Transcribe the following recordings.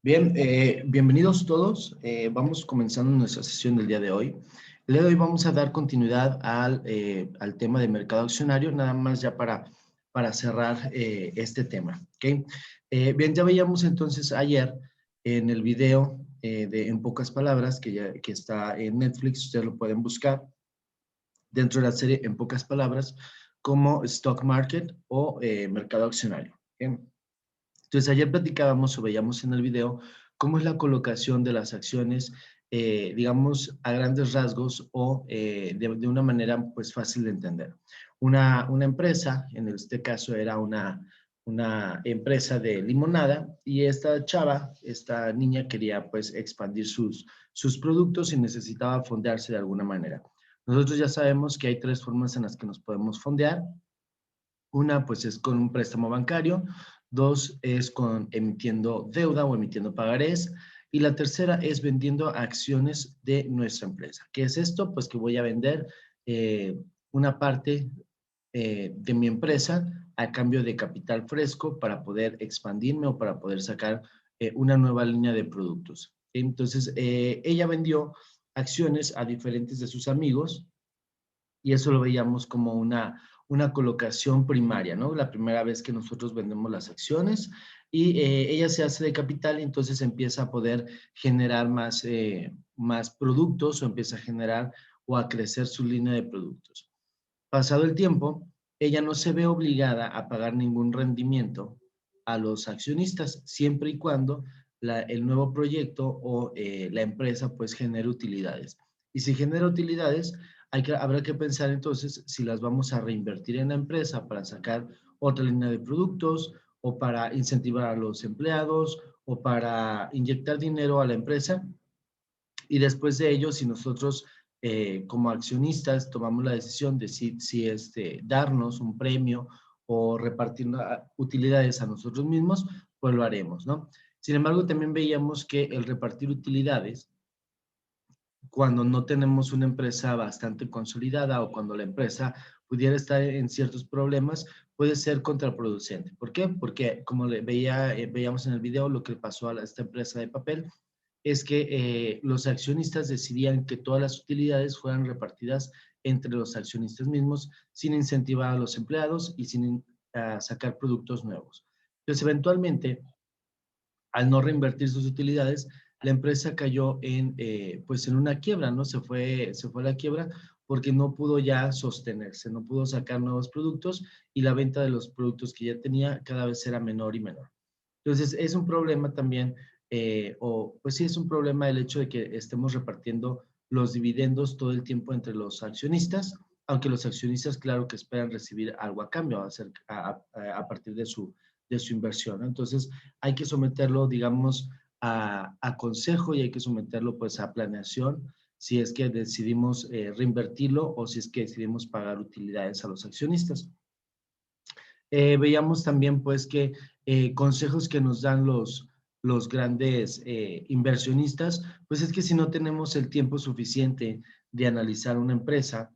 Bien, bienvenidos todos. Vamos comenzando nuestra sesión del día de hoy. El día de hoy vamos a dar continuidad al tema de mercado accionario, nada más ya para cerrar este tema. ¿Okay? Bien, ya veíamos entonces ayer en el video de En Pocas Palabras, que está en Netflix, ustedes lo pueden buscar dentro de la serie En Pocas Palabras, como Stock Market o Mercado Accionario. ¿Okay? Entonces, ayer platicábamos o veíamos en el video cómo es la colocación de las acciones, digamos, a grandes rasgos o de una manera, pues, fácil de entender. Una empresa, en este caso era una empresa de limonada, y esta chava, esta niña quería, pues, expandir sus productos y necesitaba fondearse de alguna manera. Nosotros ya sabemos que hay tres formas en las que nos podemos fondear. Una, pues, es con un préstamo bancario. Dos, es emitiendo deuda o emitiendo pagarés. Y la tercera es vendiendo acciones de nuestra empresa. ¿Qué es esto? Pues que voy a vender eh, una parte de mi empresa a cambio de capital fresco para poder expandirme o para poder sacar una nueva línea de productos. Entonces, ella vendió acciones a diferentes de sus amigos, y eso lo veíamos como una colocación primaria, ¿no? La primera vez que nosotros vendemos las acciones, y ella se hace de capital, y entonces empieza a poder generar más productos, o empieza a generar o a crecer su línea de productos. Pasado el tiempo, ella no se ve obligada a pagar ningún rendimiento a los accionistas, siempre y cuando el nuevo proyecto o la empresa pues genere utilidades. Y si genera utilidades, habrá que pensar entonces si las vamos a reinvertir en la empresa para sacar otra línea de productos, o para incentivar a los empleados, o para inyectar dinero a la empresa. Y después de ello, si nosotros como accionistas tomamos la decisión de si darnos un premio o repartir utilidades a nosotros mismos, pues lo haremos, ¿no? Sin embargo, también veíamos que el repartir utilidades, cuando no tenemos una empresa bastante consolidada, o cuando la empresa pudiera estar en ciertos problemas, puede ser contraproducente. ¿Por qué? Porque como veíamos en el video, lo que pasó a esta empresa de papel es que los accionistas decidían que todas las utilidades fueran repartidas entre los accionistas mismos, sin incentivar a los empleados y sin sacar productos nuevos. Entonces, eventualmente, al no reinvertir sus utilidades, la empresa cayó pues en una quiebra, ¿no? Se fue a la quiebra porque no pudo ya sostenerse, no pudo sacar nuevos productos, y la venta de los productos que ya tenía cada vez era menor y menor. Entonces, es un problema también, pues sí, es un problema el hecho de que estemos repartiendo los dividendos todo el tiempo entre los accionistas, aunque los accionistas, claro que esperan recibir algo a cambio a partir de su inversión, ¿no? Entonces, hay que someterlo, digamos, a consejo, y hay que someterlo pues a planeación, si es que decidimos reinvertirlo, o si es que decidimos pagar utilidades a los accionistas. Veíamos también pues que consejos que nos dan los grandes inversionistas, pues es que si no tenemos el tiempo suficiente de analizar una empresa,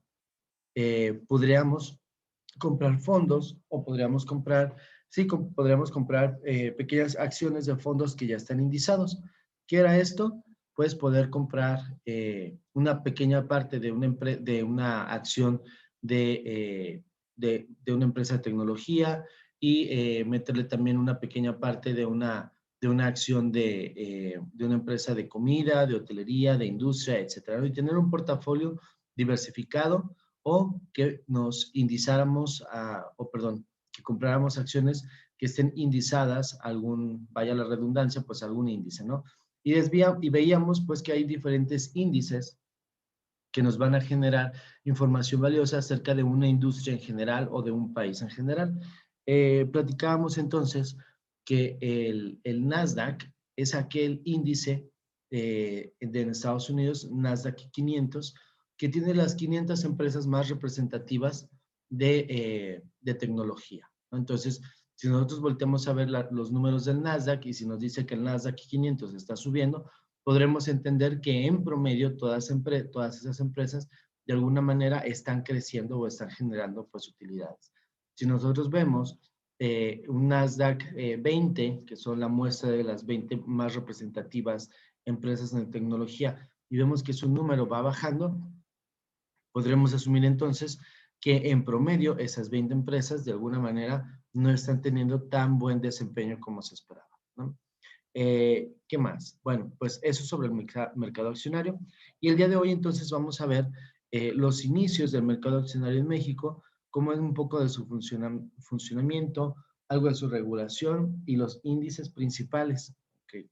podríamos comprar fondos, o podríamos comprar pequeñas acciones de fondos que ya están indizados. ¿Qué era esto? Pues poder comprar una pequeña parte de una acción de una empresa de tecnología, y meterle también una pequeña parte de una acción de una empresa de comida, de hotelería, de industria, etcétera, ¿no? Y tener un portafolio diversificado, o que nos indizáramos, que compráramos acciones que estén indizadas a vaya la redundancia, pues algún índice, ¿no? Y veíamos pues que hay diferentes índices que nos van a generar información valiosa acerca de una industria en general o de un país en general. Platicábamos entonces que el Nasdaq es aquel índice de Estados Unidos, Nasdaq 500, que tiene las 500 empresas más representativas de tecnología, ¿no? Entonces, si nosotros volteamos a ver los números del Nasdaq, y si nos dice que el Nasdaq 500 está subiendo, podremos entender que en promedio todas esas empresas de alguna manera están creciendo o están generando pues utilidades. Si nosotros vemos un Nasdaq 20, que son la muestra de las 20 más representativas empresas en tecnología, y vemos que su número va bajando, podremos asumir entonces que en promedio esas 20 empresas de alguna manera no están teniendo tan buen desempeño como se esperaba, ¿no? ¿Qué más? Bueno, pues eso sobre el mercado accionario. Y el día de hoy entonces vamos a ver los inicios del mercado accionario en México, cómo es un poco de su funcionamiento, algo de su regulación y los índices principales. Okay.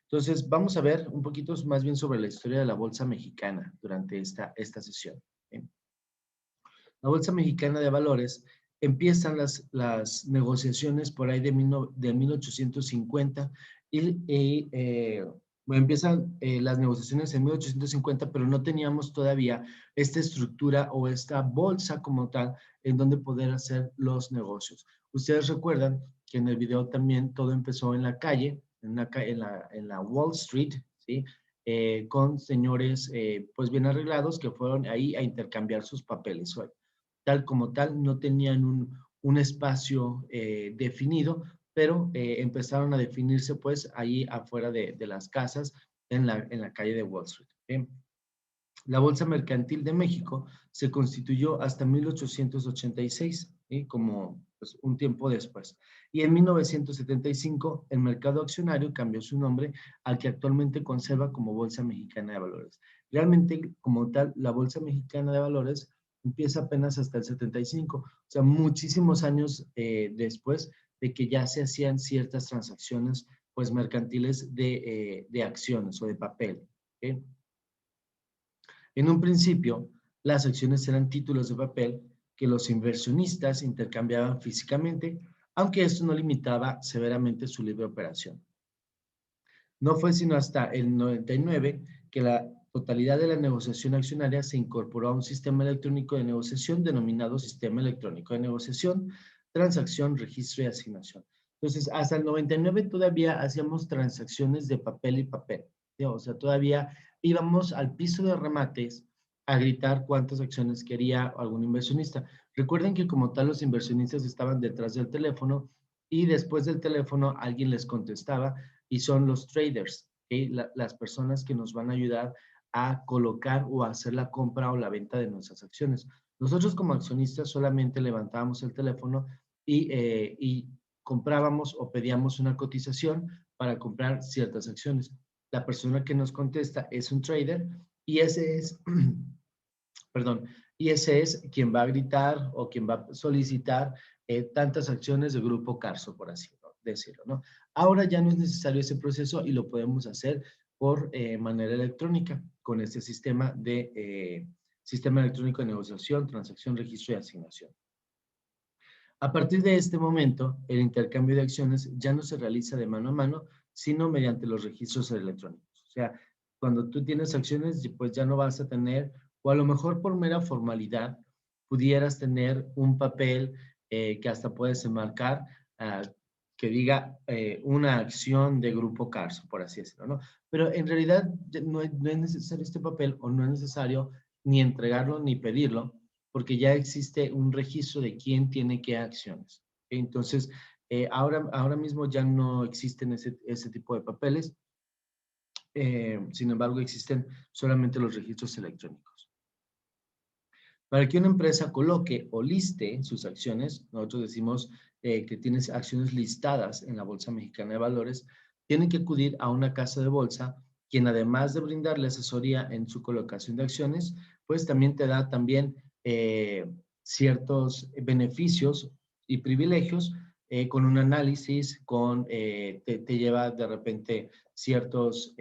Entonces vamos a ver un poquito más bien sobre la historia de la Bolsa Mexicana durante esta sesión. ¿Okay? La Bolsa Mexicana de Valores empiezan las negociaciones por ahí de 1850 bueno, empiezan las negociaciones en 1850, pero no teníamos todavía esta estructura o esta bolsa como tal en donde poder hacer los negocios. Ustedes recuerdan que en el video también todo empezó en la calle, en la Wall Street, ¿sí? Con señores pues bien arreglados que fueron ahí a intercambiar sus papeles. Tal como tal, no tenían un espacio definido, pero empezaron a definirse pues ahí afuera de las casas en la calle de Wall Street. ¿Okay? La Bolsa Mercantil de México se constituyó hasta 1886, ¿sí? Como pues, un tiempo después. Y en 1975 el mercado accionario cambió su nombre al que actualmente conserva como Bolsa Mexicana de Valores. Realmente, como tal, la Bolsa Mexicana de Valores empieza apenas hasta el 75, o sea, muchísimos años después de que ya se hacían ciertas transacciones pues mercantiles de acciones o de papel. ¿Okay? En un principio, las acciones eran títulos de papel que los inversionistas intercambiaban físicamente, aunque esto no limitaba severamente su libre operación. No fue sino hasta el 99 que la totalidad de la negociación accionaria se incorporó a un sistema electrónico de negociación denominado Sistema Electrónico de Negociación, Transacción, Registro y Asignación. Entonces, hasta el 99 todavía hacíamos transacciones de papel y papel, ¿sí? O sea, todavía íbamos al piso de remates a gritar cuántas acciones quería algún inversionista. Recuerden que como tal los inversionistas estaban detrás del teléfono y después del teléfono alguien les contestaba y son los traders, ¿okay? Las personas que nos van a ayudar a colocar o a hacer la compra o la venta de nuestras acciones. Nosotros como accionistas solamente levantábamos el teléfono y comprábamos o pedíamos una cotización para comprar ciertas acciones. La persona que nos contesta es un trader y ese es, perdón, y ese es quien va a gritar o quien va a solicitar tantas acciones de Grupo Carso, por así decirlo, ¿no? Ahora ya no es necesario ese proceso y lo podemos hacer por manera electrónica con este sistema electrónico de negociación, transacción, registro y asignación. A partir de este momento, el intercambio de acciones ya no se realiza de mano a mano, sino mediante los registros electrónicos. O sea, cuando tú tienes acciones, pues ya no vas a tener, o a lo mejor por mera formalidad, pudieras tener un papel que hasta puedes enmarcar que diga una acción de Grupo Carso, por así decirlo, ¿no? Pero en realidad no es necesario este papel o no es necesario ni entregarlo ni pedirlo, porque ya existe un registro de quién tiene qué acciones. Entonces, ahora mismo ya no existen ese tipo de papeles, sin embargo, existen solamente los registros electrónicos. Para que una empresa coloque o liste sus acciones, nosotros decimos que tienes acciones listadas en la Bolsa Mexicana de Valores, tienen que acudir a una casa de bolsa, quien además de brindarle asesoría en su colocación de acciones, pues también te da también ciertos beneficios y privilegios con un análisis, te lleva de repente ciertos,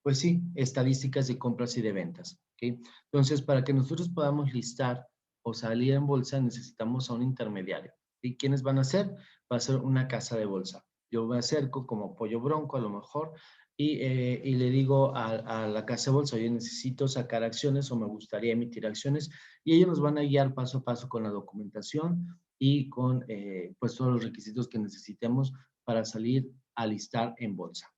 pues sí, estadísticas de compras y de ventas. ¿Okay? Entonces, para que nosotros podamos listar o salir en bolsa, necesitamos a un intermediario. ¿Y quiénes van a ser? Va a ser una casa de bolsa. Yo me acerco como Pollo Bronco a lo mejor y le digo a la casa de bolsa, oye, necesito sacar acciones o me gustaría emitir acciones y ellos nos van a guiar paso a paso con la documentación y con pues todos los requisitos que necesitemos para salir a listar en bolsa.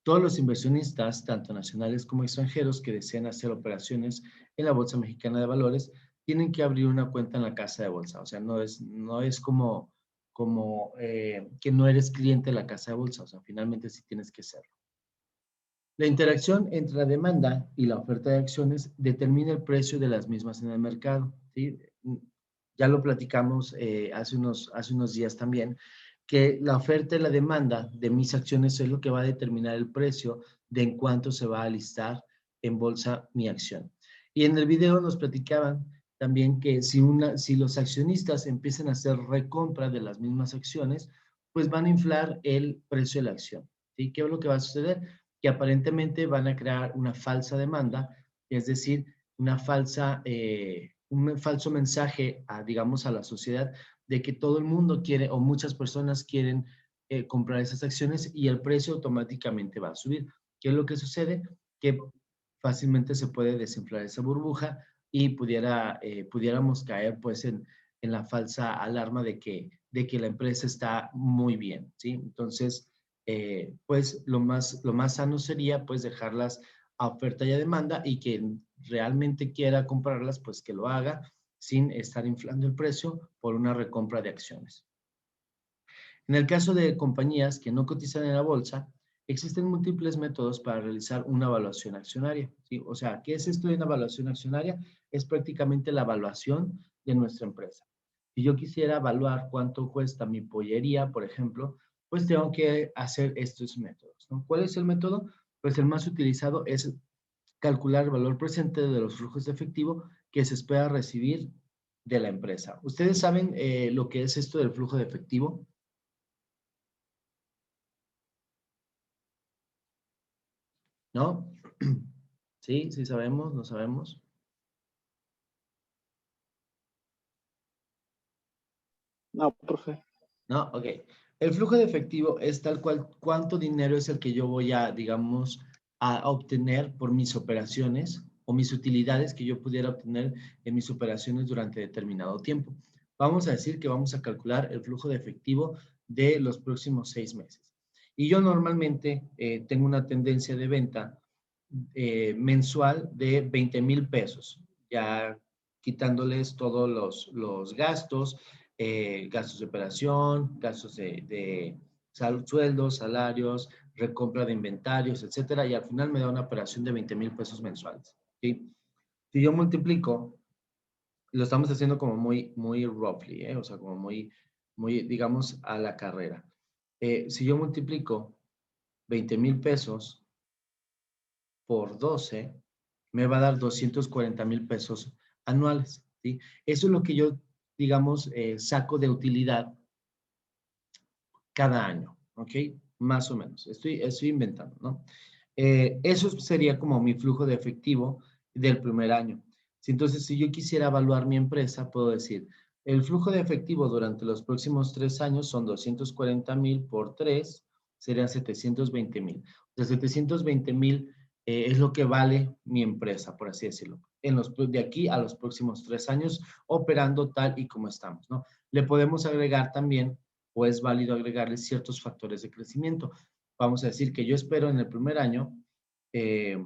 Todos los inversionistas, tanto nacionales como extranjeros, que desean hacer operaciones en la Bolsa Mexicana de Valores, tienen que abrir una cuenta en la casa de bolsa. O sea, no es como que no eres cliente de la casa de bolsa, o sea, finalmente sí tienes que serlo. La interacción entre la demanda y la oferta de acciones determina el precio de las mismas en el mercado, ¿sí? Ya lo platicamos hace unos días también, que la oferta y la demanda de mis acciones es lo que va a determinar el precio de en cuánto se va a listar en bolsa mi acción. Y en el video nos platicaban también que si los accionistas empiezan a hacer recompra de las mismas acciones, pues van a inflar el precio de la acción, ¿sí? ¿Qué es lo que va a suceder? Que aparentemente van a crear una falsa demanda, es decir, un falso mensaje digamos, a la sociedad de que todo el mundo quiere o muchas personas quieren comprar esas acciones y el precio automáticamente va a subir. ¿Qué es lo que sucede? Que fácilmente se puede desinflar esa burbuja y pudiéramos caer pues en la falsa alarma de que la empresa está muy bien, ¿sí? Entonces, pues lo más sano sería pues dejarlas a oferta y a demanda y quien realmente quiera comprarlas, pues que lo haga sin estar inflando el precio por una recompra de acciones. En el caso de compañías que no cotizan en la bolsa, existen múltiples métodos para realizar una evaluación accionaria, ¿sí? O sea, ¿qué es esto de una evaluación accionaria? Es prácticamente la evaluación de nuestra empresa. Si yo quisiera evaluar cuánto cuesta mi pollería, por ejemplo, pues tengo que hacer estos métodos, ¿no? ¿Cuál es el método? Pues el más utilizado es calcular el valor presente de los flujos de efectivo que se espera recibir de la empresa. ¿Ustedes saben lo que es esto del flujo de efectivo? ¿No? Sí, sí sabemos, no sabemos. No, profe. No, ok. El flujo de efectivo es tal cual cuánto dinero es el que yo voy a, digamos, a obtener por mis operaciones o mis utilidades que yo pudiera obtener en mis operaciones durante determinado tiempo. Vamos a decir que vamos a calcular el flujo de efectivo de los próximos 6 meses. Y yo normalmente tengo una tendencia de venta mensual de 20,000 pesos, ya quitándoles todos los gastos, gastos de operación, gastos de sueldos, salarios, recompra de inventarios, etcétera, y al final me da una operación de 20,000 pesos mensuales, ¿sí? Si yo multiplico, lo estamos haciendo como muy roughly, o sea, como muy, digamos, a la carrera. Si yo multiplico 20,000 pesos por 12, me va a dar 240,000 pesos anuales, ¿sí? Eso es lo que yo, digamos, saco de utilidad cada año, ¿ok? Más o menos. Estoy inventando, ¿no? Eso sería como mi flujo de efectivo del primer año. Entonces, si yo quisiera evaluar mi empresa, puedo decir, el flujo de efectivo durante los próximos 3 años son 240,000 por 3, serían 720,000. O sea, 720,000 es lo que vale mi empresa, por así decirlo, de aquí a los próximos 3 años, operando tal y como estamos, ¿no? Le podemos agregar también o es válido agregarle ciertos factores de crecimiento. Vamos a decir que yo espero en el primer año eh,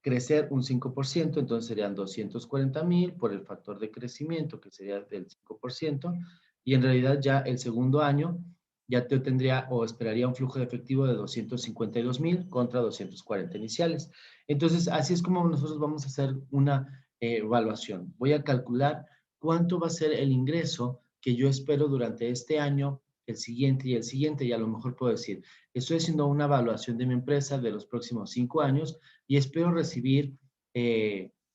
crecer un 5%, entonces serían 240,000 por el factor de crecimiento, que sería del 5%, y en realidad ya el segundo año ya te tendría o esperaría un flujo de efectivo de 252,000 contra 240 iniciales. Entonces, así es como nosotros vamos a hacer una evaluación. Voy a calcular cuánto va a ser el ingreso que yo espero durante este año, el siguiente, y a lo mejor puedo decir, estoy haciendo una evaluación de mi empresa de los próximos 5 años y espero recibir,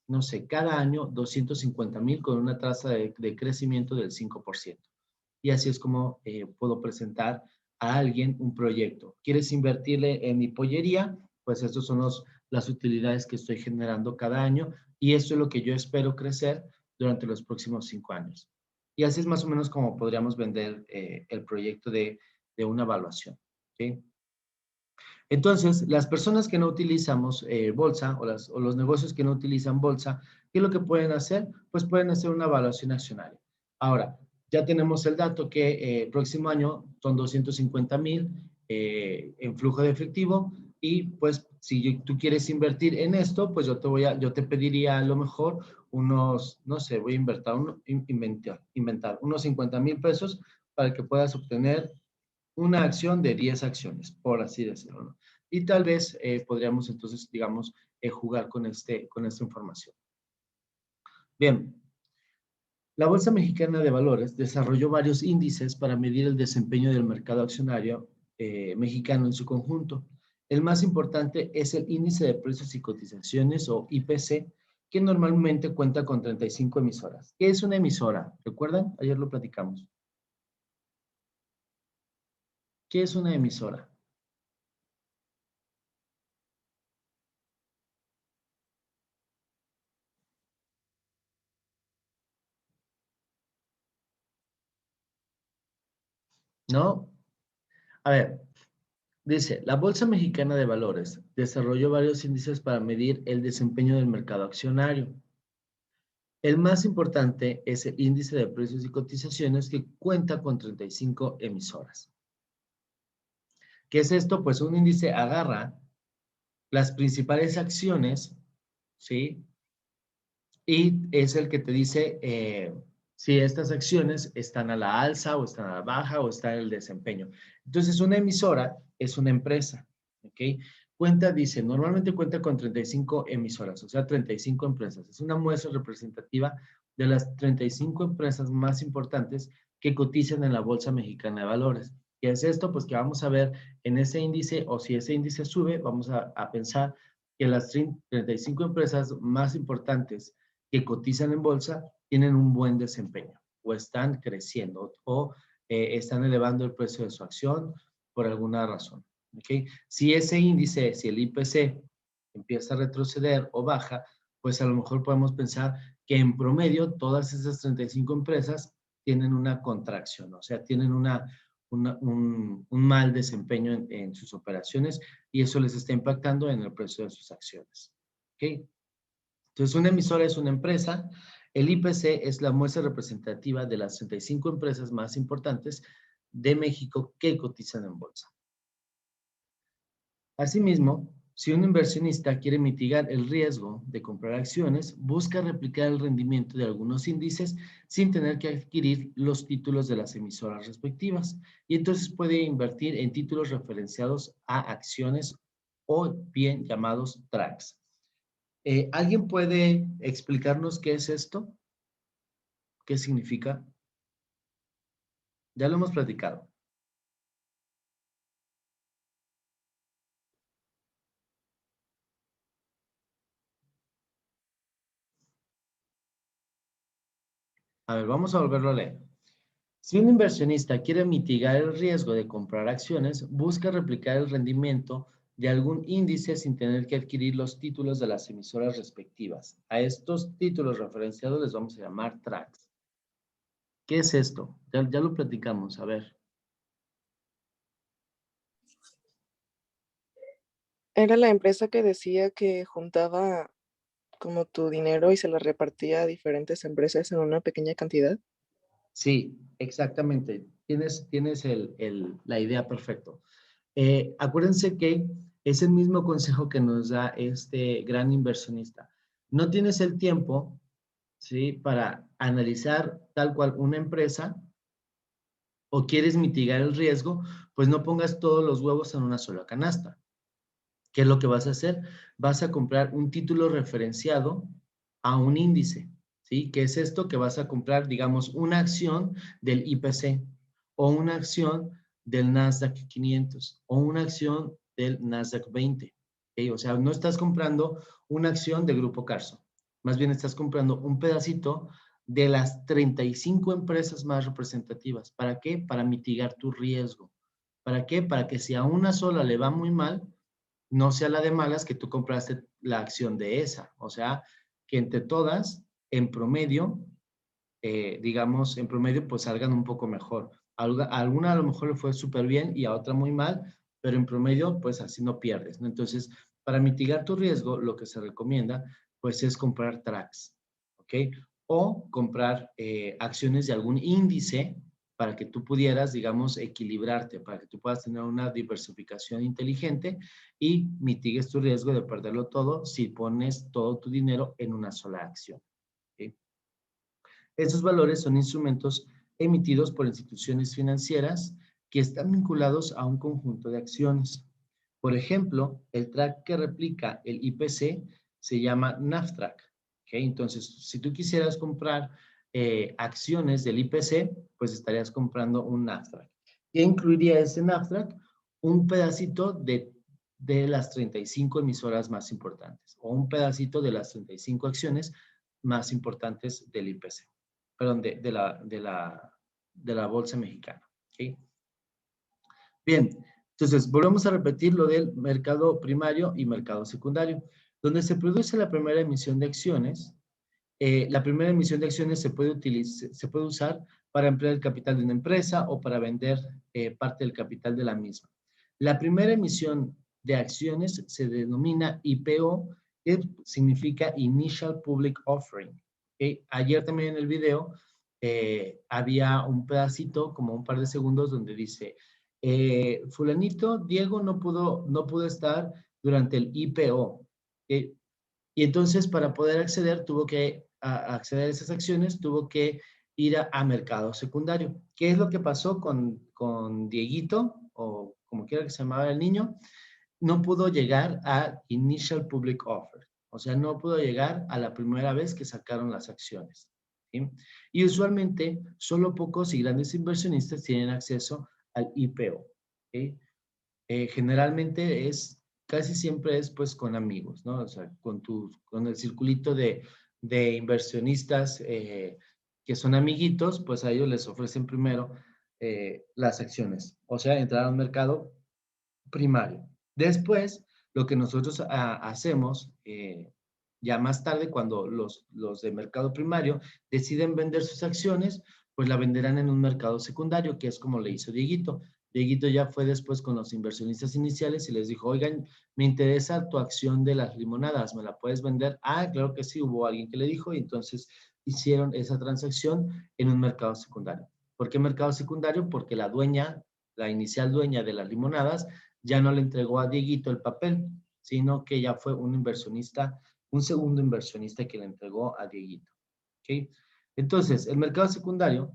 no sé, cada año 250,000 con una tasa de crecimiento del 5%. Y así es como puedo presentar a alguien un proyecto. ¿Quieres invertirle en mi pollería? Pues estos son las utilidades que estoy generando cada año y esto es lo que yo espero crecer durante los próximos 5 años. Y así es más o menos como podríamos vender el proyecto de una evaluación, ¿sí? Entonces, las personas que no utilizamos bolsa o los negocios que no utilizan bolsa, ¿qué es lo que pueden hacer? Pues pueden hacer una evaluación accionaria. Ahora, ya tenemos el dato que el próximo año son 250,000 en flujo de efectivo y pues si tú quieres invertir en esto, pues yo te pediría a lo mejor unos, no sé, voy a inventar unos 50,000 pesos para que puedas obtener una acción de 10 acciones, por así decirlo, ¿no? Y tal vez podríamos entonces, digamos, jugar con esta información. Bien, la Bolsa Mexicana de Valores desarrolló varios índices para medir el desempeño del mercado accionario mexicano en su conjunto. El más importante es el Índice de Precios y Cotizaciones, o IPC, que normalmente cuenta con 35 emisoras. ¿Qué es una emisora? ¿Recuerdan? Ayer lo platicamos. ¿Qué es una emisora? ¿No? A ver, dice, la Bolsa Mexicana de Valores desarrolló varios índices para medir el desempeño del mercado accionario. El más importante es el Índice de Precios y Cotizaciones, que cuenta con 35 emisoras. ¿Qué es esto? Pues un índice agarra las principales acciones, ¿sí? Y es el que te dice si estas acciones están a la alza o están a la baja o están en el desempeño. Entonces, una emisora es una empresa, ¿ok? Dice, normalmente cuenta con 35 emisoras, o sea, 35 empresas. Es una muestra representativa de las 35 empresas más importantes que cotizan en la Bolsa Mexicana de Valores. ¿Qué es esto? Pues que vamos a ver en ese índice, o si ese índice sube, vamos a pensar que las 35 empresas más importantes que cotizan en bolsa tienen un buen desempeño o están creciendo o están elevando el precio de su acción por alguna razón. ¿Okay? Si ese índice, si el IPC empieza a retroceder o baja, pues a lo mejor podemos pensar que en promedio todas esas 35 empresas tienen una contracción, o sea, tienen un mal desempeño en sus operaciones y eso les está impactando en el precio de sus acciones. ¿Ok? Entonces, una emisora es una empresa. El IPC es la muestra representativa de las 35 empresas más importantes de México que cotizan en bolsa. Asimismo, si un inversionista quiere mitigar el riesgo de comprar acciones, busca replicar el rendimiento de algunos índices sin tener que adquirir los títulos de las emisoras respectivas. Y entonces puede invertir en títulos referenciados a acciones o bien llamados TRACs. ¿Alguien puede explicarnos qué es esto? ¿Qué significa? Ya lo hemos platicado. A ver, vamos a volverlo a leer. Si un inversionista quiere mitigar el riesgo de comprar acciones, busca replicar el rendimiento de algún índice sin tener que adquirir los títulos de las emisoras respectivas. A estos títulos referenciados les vamos a llamar TRACs. ¿Qué es esto? Ya lo platicamos, a ver. Era la empresa que decía que juntaba como tu dinero y se lo repartía a diferentes empresas en una pequeña cantidad. Sí, exactamente. Tienes la idea perfecto. Acuérdense que es el mismo consejo que nos da este gran inversionista. No tienes el tiempo, ¿sí?, para analizar tal cual una empresa o quieres mitigar el riesgo, pues no pongas todos los huevos en una sola canasta. ¿Qué es lo que vas a hacer? Vas a comprar un título referenciado a un índice, ¿sí? ¿Qué es esto? Que vas a comprar, digamos, una acción del IPC o una acción del Nasdaq 500 o una acción del Nasdaq 20. ¿Okay? O sea, no estás comprando una acción de Grupo Carso, más bien estás comprando un pedacito de las 35 empresas más representativas. ¿Para qué? Para mitigar tu riesgo. ¿Para qué? Para que si a una sola le va muy mal, no sea la de malas que tú compraste la acción de esa. O sea, que entre todas, en promedio, digamos, en promedio, pues salgan un poco mejor. A alguna a lo mejor le fue súper bien y a otra muy mal, pero en promedio, pues así no pierdes, ¿no? Entonces, para mitigar tu riesgo, lo que se recomienda, pues es comprar tracks, ¿ok? O comprar acciones de algún índice para que tú pudieras, digamos, equilibrarte, para que tú puedas tener una diversificación inteligente y mitigues tu riesgo de perderlo todo si pones todo tu dinero en una sola acción. ¿Okay? Estos valores son instrumentos emitidos por instituciones financieras que están vinculados a un conjunto de acciones. Por ejemplo, el track que replica el IPC se llama NASDAQ. ¿Okay? Entonces, si tú quisieras comprar acciones del IPC, pues estarías comprando un NASDAQ. ¿Qué incluiría ese NASDAQ? Un pedacito de las 35 emisoras más importantes o un pedacito de las 35 acciones más importantes del IPC, perdón, de la Bolsa Mexicana. ¿Okay? Bien, entonces volvemos a repetir lo del mercado primario y mercado secundario. Donde se produce la primera emisión de acciones, la primera emisión de acciones se puede usar para emplear el capital de una empresa o para vender parte del capital de la misma. La primera emisión de acciones se denomina IPO, que significa Initial Public Offering. ¿Okay? Ayer también en el video había un pedacito, como un par de segundos, donde dice, fulanito, Diego no pudo estar durante el IPO. ¿Okay? Y entonces, para poder acceder, acceder a esas acciones, tuvo que ir a mercado secundario. ¿Qué es lo que pasó con Dieguito, o como quiera que se llamaba el niño? No pudo llegar a Initial Public Offer. O sea, no pudo llegar a la primera vez que sacaron las acciones. ¿Sí? Y usualmente, solo pocos y grandes inversionistas tienen acceso al IPO. ¿Sí? Generalmente casi siempre es pues con amigos, ¿no? O sea, con el circulito de inversionistas que son amiguitos, pues a ellos les ofrecen primero las acciones, o sea, entrar a un mercado primario. Después, lo que nosotros hacemos ya más tarde, cuando los de mercado primario deciden vender sus acciones, pues la venderán en un mercado secundario, que es como le hizo Dieguito. Dieguito ya fue después con los inversionistas iniciales y les dijo, oigan, me interesa tu acción de las limonadas, ¿me la puedes vender? Ah, claro que sí, hubo alguien que le dijo y entonces hicieron esa transacción en un mercado secundario. ¿Por qué mercado secundario? Porque la inicial dueña de las limonadas, ya no le entregó a Dieguito el papel, sino que ya fue un inversionista, un segundo inversionista que le entregó a Dieguito. ¿Okay? Entonces, el mercado secundario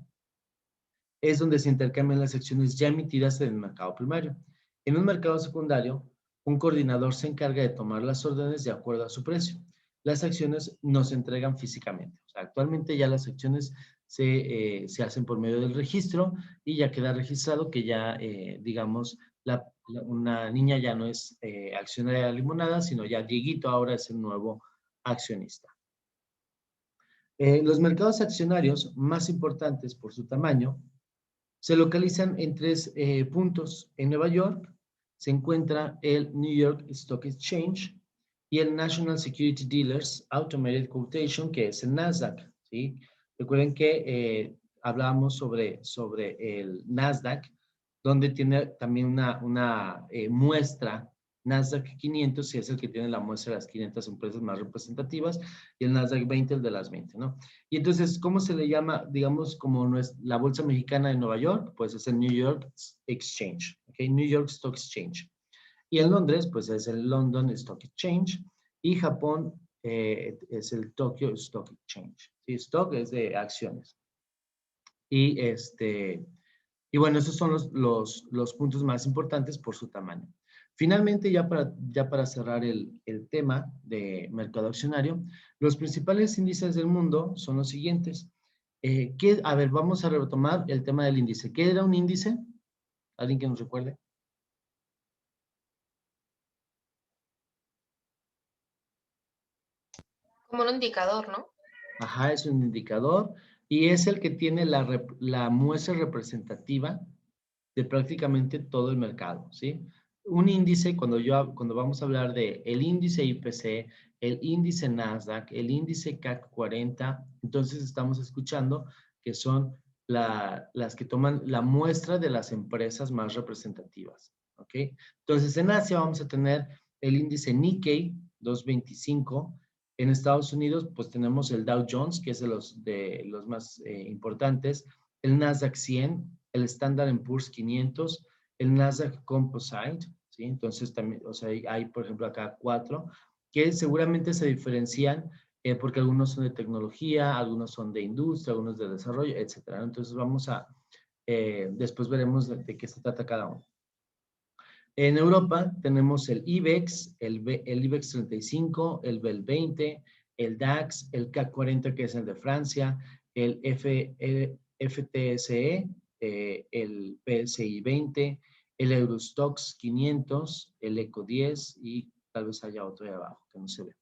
es donde se intercambian las acciones ya emitidas en el mercado primario. En un mercado secundario, un coordinador se encarga de tomar las órdenes de acuerdo a su precio. Las acciones no se entregan físicamente. O sea, actualmente ya las acciones se hacen por medio del registro y ya queda registrado que ya, digamos, una niña ya no es accionaria de la limonada, sino ya Dieguito ahora es el nuevo accionista. Los mercados accionarios más importantes por su tamaño se localizan en tres puntos. En Nueva York se encuentra el New York Stock Exchange y el National Security Dealers Automated Quotation, que es el NASDAQ. ¿Sí? Recuerden que hablábamos sobre el NASDAQ, donde tiene también una muestra NASDAQ 500, que es el que tiene la muestra de las 500 empresas más representativas, y el NASDAQ 20, el de las 20, ¿no? Y entonces, ¿cómo se le llama, digamos, como no es la Bolsa Mexicana de Nueva York? Pues es el New York Exchange, ¿ok? New York Stock Exchange. Y en Londres, pues es el London Stock Exchange. Y Japón es el Tokyo Stock Exchange. ¿Sí? Stock es de acciones. Y bueno, esos son los puntos más importantes por su tamaño. Finalmente, ya para cerrar el tema de mercado accionario, los principales índices del mundo son los siguientes. A ver, vamos a retomar el tema del índice. ¿Qué era un índice? ¿Alguien que nos recuerde? Como un indicador, ¿no? Ajá, es un indicador y es el que tiene la muestra representativa de prácticamente todo el mercado, ¿sí? Un índice, cuando vamos a hablar de el índice IPC, el índice Nasdaq, el índice CAC 40, entonces estamos escuchando que son las que toman la muestra de las empresas más representativas, ¿ok? Entonces en Asia vamos a tener el índice Nikkei 225. En Estados Unidos, pues tenemos el Dow Jones, que es de los más importantes, el Nasdaq 100, el Standard & Poor's 500, el Nasdaq Composite, ¿sí? Entonces también, o sea, hay por ejemplo acá 4 que seguramente se diferencian porque algunos son de tecnología, algunos son de industria, algunos de desarrollo, etcétera. Entonces vamos a, después veremos de qué se trata cada uno. En Europa tenemos el IBEX, el IBEX 35, el BEL 20, el DAX, el CAC 40, que es el de Francia, el FTSE, el PSI 20, el Eurostoxx 500, el ECO 10 y tal vez haya otro de abajo que no se ve.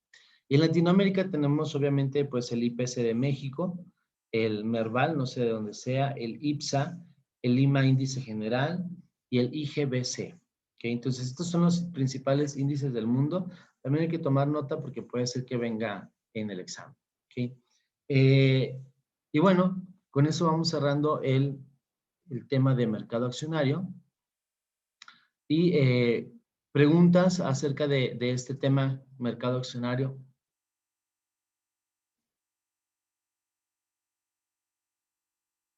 Y en Latinoamérica tenemos obviamente pues el IPC de México, el Merval, no sé de dónde sea, el IPSA, el Lima Índice General y el IGBC. ¿Okay? Entonces estos son los principales índices del mundo. También hay que tomar nota porque puede ser que venga en el examen. ¿Okay? Y bueno, con eso vamos cerrando el tema de mercado accionario. Y preguntas acerca de este tema, mercado accionario.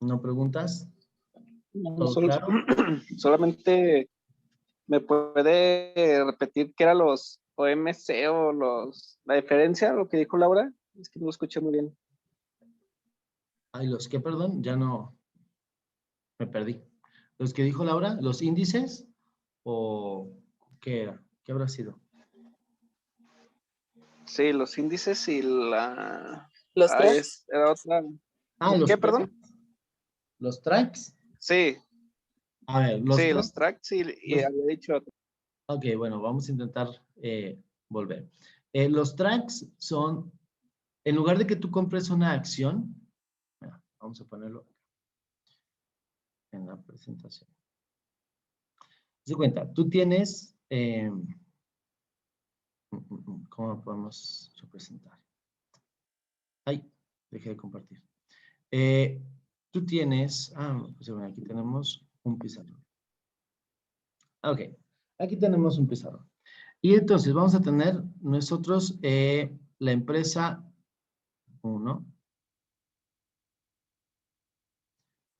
¿No preguntas? No, ¿Todo claro? solamente me puede repetir qué eran los OMC o la diferencia, lo que dijo Laura. Es que no lo escuché muy bien. Ay, ¿los qué, perdón? Ya no, me perdí. ¿Los que dijo Laura? ¿Los índices? ¿O qué era? ¿Qué habrá sido? Sí, los índices y Los tracks. era otra. Ah, ¿Qué, los perdón? los tracks. Sí, A ver, los sí, tracks. los tracks y había dicho otro. Ok, bueno, vamos a intentar volver. Los tracks son, en lugar de que tú compres una acción, vamos a ponerlo en la presentación. Se cuenta, tú tienes, ¿cómo lo podemos representar? Ay, dejé de compartir. Tú tienes, pues bueno, aquí tenemos un pizarrón. Ok, aquí tenemos un pizarrón. Y entonces vamos a tener nosotros la empresa 1.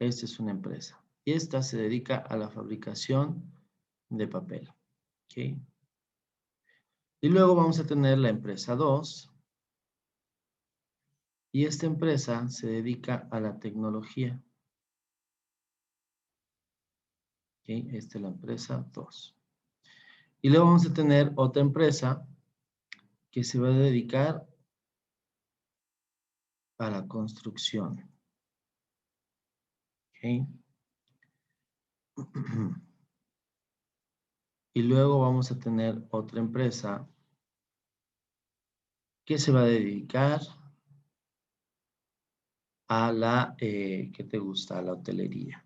Esta es una empresa. Y esta se dedica a la fabricación de papel. ¿Ok? Y luego vamos a tener la empresa 2. Y esta empresa se dedica a la tecnología. ¿Ok? Esta es la empresa 2. Y luego vamos a tener otra empresa que se va a dedicar a la construcción. ¿Ok? Y luego vamos a tener otra empresa que se va a dedicar a la, ¿qué te gusta? A la hotelería.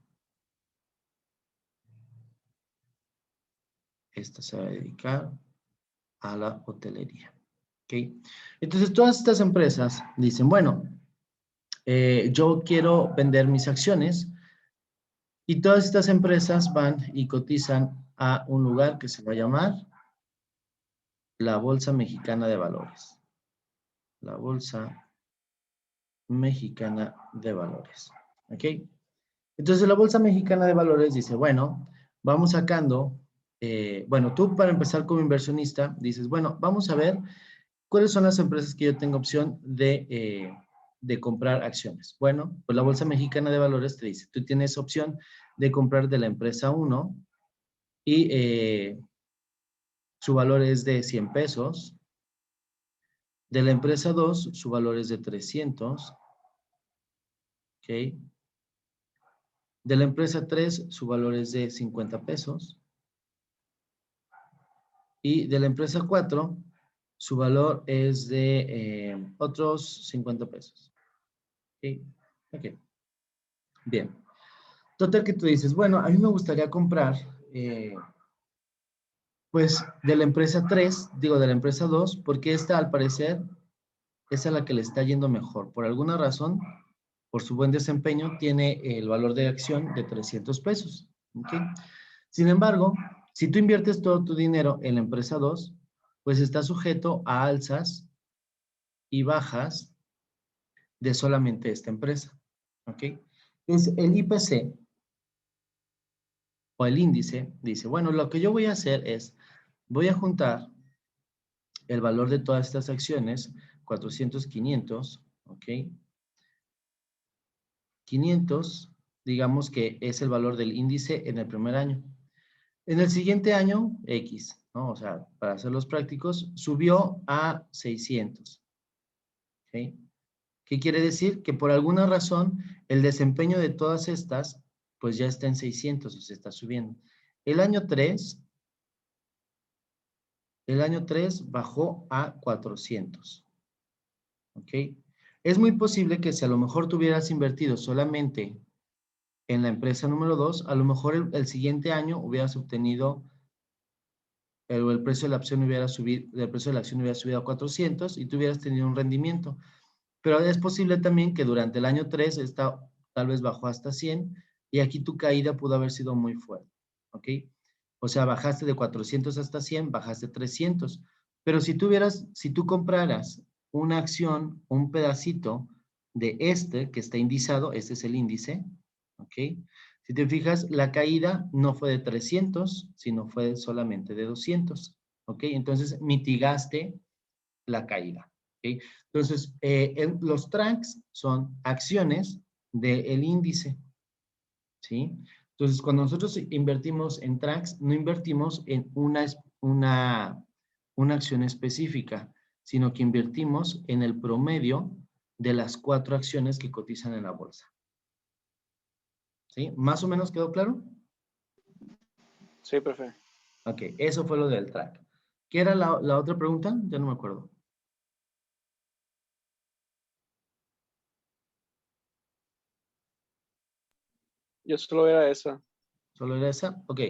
Esta se va a dedicar a la hotelería. ¿Ok? Entonces, todas estas empresas dicen, bueno, yo quiero vender mis acciones y todas estas empresas van y cotizan a un lugar que se va a llamar la Bolsa Mexicana de Valores. La Bolsa Mexicana de Valores. ¿Ok? Entonces, la Bolsa Mexicana de Valores dice, bueno, vamos sacando, bueno, tú para empezar como inversionista, dices, bueno, vamos a ver cuáles son las empresas que yo tengo opción de comprar acciones. Bueno, pues la Bolsa Mexicana de Valores te dice, tú tienes opción de comprar de la empresa 1 y su valor es de 100 pesos. De la empresa 2, su valor es de 300. ¿Ok? De la empresa 3, su valor es de 50 pesos. Y de la empresa 4, su valor es de otros 50 pesos. ¿Ok? Ok. Bien. Total que tú dices, bueno, a mí me gustaría comprar, pues, de la empresa 3, digo, de la empresa 2, porque esta, al parecer, es a la que le está yendo mejor. Por alguna razón, por su buen desempeño, tiene el valor de acción de 300 pesos. ¿Ok? Sin embargo, si tú inviertes todo tu dinero en la empresa 2, pues está sujeto a alzas y bajas de solamente esta empresa. ¿Ok? Entonces, el IPC o el índice dice, bueno, lo que yo voy a hacer es, voy a juntar el valor de todas estas acciones 400, 500, ¿ok? 500, digamos que es el valor del índice en el primer año. En el siguiente año, X, ¿no? O sea, para hacerlos prácticos, subió a 600, ¿ok? ¿Qué quiere decir? Que por alguna razón el desempeño de todas estas, pues ya está en 600 o se está subiendo. El año 3 bajó a 400, ¿ok? Es muy posible que si a lo mejor tú hubieras invertido solamente en la empresa número 2, a lo mejor el siguiente año hubieras obtenido, el precio de la acción hubiera subido, el precio de la acción hubiera subido a 400 y tú hubieras tenido un rendimiento. Pero es posible también que durante el año 3 esta tal vez bajó hasta 100 y aquí tu caída pudo haber sido muy fuerte, ¿ok? O sea, bajaste de 400 hasta 100, bajaste 300. Pero si tú compraras una acción, un pedacito de este que está indizado, este es el índice, ¿ok? Si te fijas, la caída no fue de 300, sino fue solamente de 200, ¿ok? Entonces mitigaste la caída, ¿ok? Entonces, los tracks son acciones del índice, ¿sí? Entonces, cuando nosotros invertimos en tracks, no invertimos en una acción específica, sino que invertimos en el promedio de las 4 acciones que cotizan en la bolsa. ¿Sí? ¿Más o menos quedó claro? Sí, profe. Ok, eso fue lo del track. ¿Qué era la otra pregunta? Ya no me acuerdo. Yo solo era esa. ¿Solo era esa? Ok.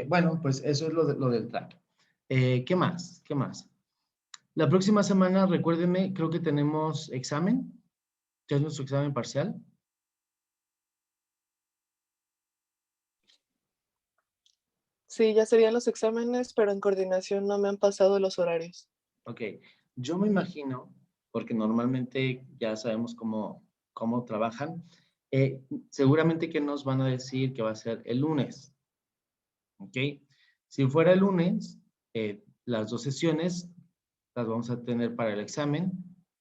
Bueno, pues eso es lo del track. ¿Qué más? ¿Qué más? La próxima semana, recuérdenme, creo que tenemos examen. Ya es nuestro examen parcial. Sí, ya serían los exámenes, pero en coordinación no me han pasado los horarios. Ok. Yo me imagino, porque normalmente ya sabemos cómo trabajan, seguramente que nos van a decir que va a ser el lunes. ¿Ok? Si fuera el lunes, las 2 sesiones las vamos a tener para el examen.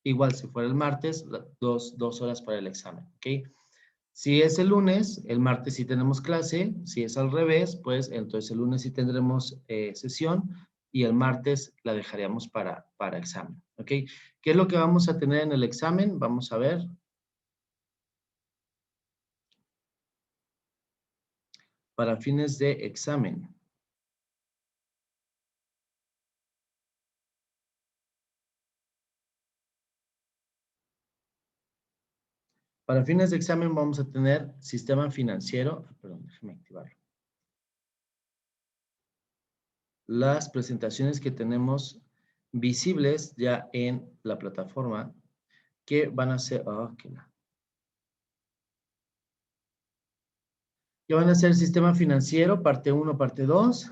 Igual si fuera el martes, 2 horas para el examen. ¿Ok? Si es el lunes, el martes sí tenemos clase. Si es al revés, pues entonces el lunes sí tendremos sesión y el martes la dejaríamos para examen. ¿Ok? ¿Qué es lo que vamos a tener en el examen? Vamos a ver. Para fines de examen. Para fines de examen vamos a tener sistema financiero. Perdón, déjame activarlo. Las presentaciones que tenemos visibles ya en la plataforma que van a ser, que van a ser sistema financiero, parte 1, parte 2,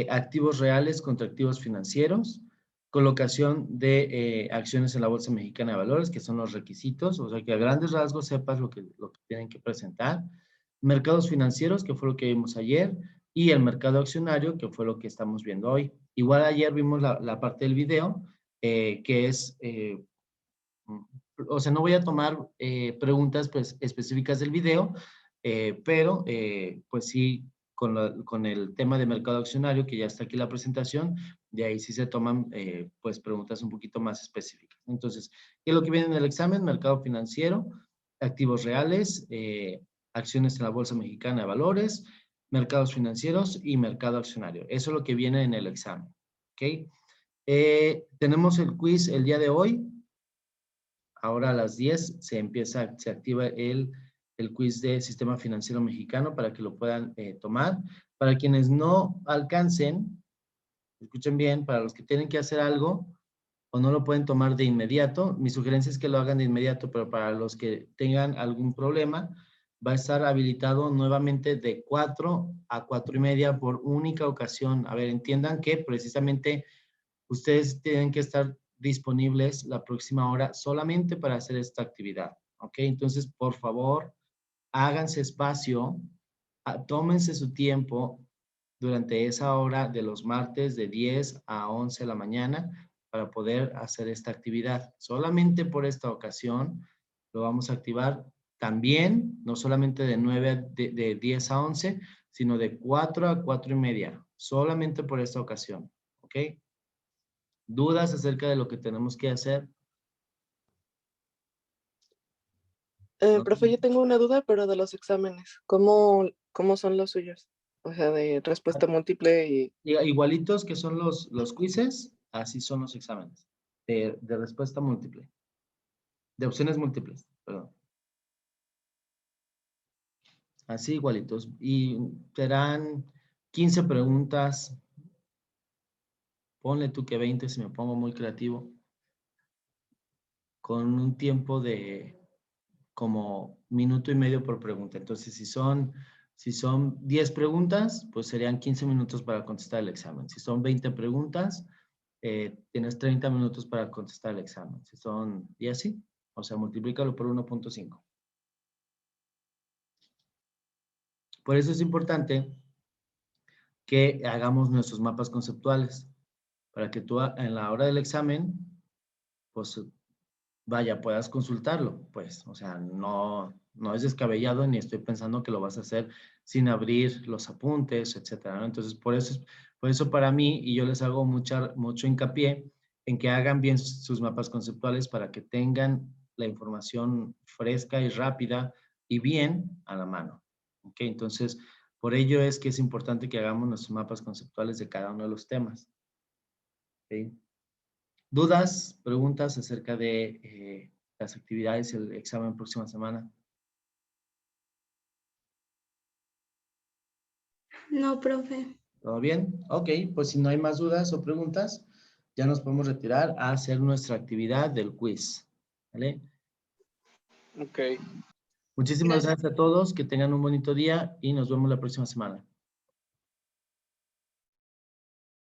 activos reales contra activos financieros, colocación de acciones en la Bolsa Mexicana de Valores, que son los requisitos, o sea que a grandes rasgos sepas lo que tienen que presentar, mercados financieros, que fue lo que vimos ayer, y el mercado accionario, que fue lo que estamos viendo hoy. Igual ayer vimos la parte del video, que es, o sea, no voy a tomar preguntas pues, específicas del video, pero pues sí, con el tema de mercado accionario, que ya está aquí la presentación, de ahí sí se toman pues preguntas un poquito más específicas. Entonces, ¿qué es lo que viene en el examen? Mercado financiero, activos reales, acciones en la Bolsa Mexicana de Valores, mercados financieros y mercado accionario. Eso es lo que viene en el examen. ¿Ok? Tenemos el quiz el día de hoy. Ahora a las 10 se activa el quiz de Sistema Financiero Mexicano para que lo puedan tomar. Para quienes no alcancen, escuchen bien, para los que tienen que hacer algo o no lo pueden tomar de inmediato, mi sugerencia es que lo hagan de inmediato, pero para los que tengan algún problema, va a estar habilitado nuevamente de 4 a 4:30 por única ocasión. A ver, entiendan que precisamente ustedes tienen que estar disponibles la próxima hora solamente para hacer esta actividad, ¿ok? Entonces, por favor, háganse espacio, tómense su tiempo durante esa hora de los martes de 10 a 11 de la mañana para poder hacer esta actividad. Solamente por esta ocasión lo vamos a activar también, no solamente de 10 a 11, sino de 4 a 4 y media. Solamente por esta ocasión. ¿Ok? ¿Dudas acerca de lo que tenemos que hacer? No. Profe, yo tengo una duda, pero de los exámenes. ¿Cómo son los suyos? O sea, de respuesta múltiple y... Igualitos que son los quizzes, así son los exámenes. De respuesta múltiple. De opciones múltiples, perdón. Así igualitos. Y serán 15 preguntas. Ponle tú que 20 si me pongo muy creativo. Con un tiempo de como minuto y medio por pregunta. Entonces, si son 10 preguntas, pues serían 15 minutos para contestar el examen. Si son 20 preguntas, tienes 30 minutos para contestar el examen. Si son, y así, o sea, multiplícalo por 1.5. Por eso es importante que hagamos nuestros mapas conceptuales, para que tú en la hora del examen, pues vaya, puedas consultarlo, pues, o sea, no es descabellado ni estoy pensando que lo vas a hacer sin abrir los apuntes, etcétera, ¿no? Entonces, por eso para mí, y yo les hago mucho hincapié en que hagan bien sus mapas conceptuales para que tengan la información fresca y rápida y bien a la mano, ¿ok? Entonces, por ello es que es importante que hagamos nuestros mapas conceptuales de cada uno de los temas, ¿ok? ¿Dudas, preguntas acerca de las actividades y el examen próxima semana? No, profe. ¿Todo bien? Ok, pues si no hay más dudas o preguntas, ya nos podemos retirar a hacer nuestra actividad del quiz. ¿Vale? Ok. Muchísimas Gracias. gracias a todos, que tengan un bonito día y nos vemos la próxima semana.